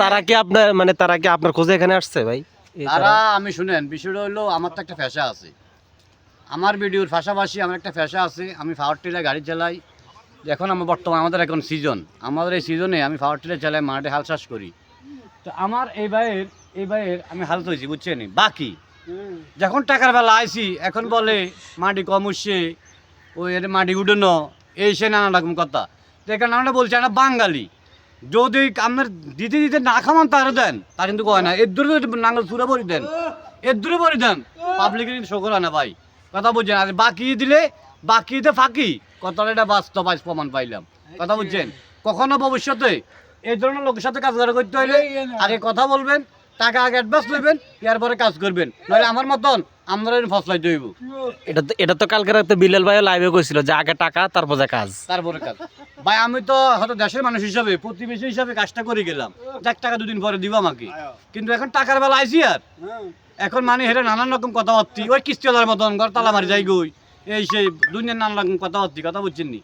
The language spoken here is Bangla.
তারা কি আপনার মানে তারা কি আপনার খোঁজে এখানে আসছে ভাই? তারা আমি শুনেন বিষয়টা হলো আমার তো একটা পেশা আছে, আমার ভিডিওর পাশাপাশি আমার একটা পেশা আছে। আমি পাওয়ার টিলার গাড়ি চালাই। এখন আমার বর্তমানে আমাদের এখন সিজন, আমাদের এই সিজনে আমি পাওয়ার টিলার চালাই, মাঠে হাল চাষ করি। তো আমার এই ভাইয়ের আমি হাল ধরেছি বুঝছেন। বাকি যখন টাকার বেলা আইছি এখন বলে মাটি কম উঠছে, ওই এর মাটি উঠোনো, এই সে নানা রকম কথা। তো এখানে আমরা বলছি আমরা বাঙালি, যদি আপনার দিতে দিতে না খামান তারও দেন, তা কিন্তু কয় না। এর দূরে নাঙ্গল চুরে ভরি দেন, এর দূরে ভরি দেন, পাবলিকের কিন্তু শোকর হয় না ভাই, কথা বুঝছেন। আর বাকি দিলে বাকিতে ফাঁকি, কথাটা এটা বাস্তব আজ প্রমাণ পাইলাম, কথা বুঝছেন। কখনো ভবিষ্যতে এই ধরনের লোকের সাথে কাজ করতে হলে আগে কথা বলবেন, টাকা আগে অ্যাডভান্স করবেন, এরপরে কাজ করবেন, নইলে আমার মতন আমরা ফসলাইতে হইব। এটা তো কালকে রাতে বিলাল ভাই লাইভে কইছিল যে আগে টাকা তারপরে কাজ। তারপরে কাজ ভাই, আমি তো হয়তো দেশের মানুষ হিসাবে প্রতিবেশী হিসাবে কাজটা করে গেলাম, যাক টাকা দুদিন পরে দিব আমাকে। কিন্তু এখন টাকার বেলা আইসি আর এখন মানে হেরে নানান রকম কথাবার্তি, ওই কিস্তিওয়ালার মতন ঘর তালা মারি যাই গই, এই সেই দুনিয়ার নানান রকম কথাবার্তি, কথা বুঝছেন নি।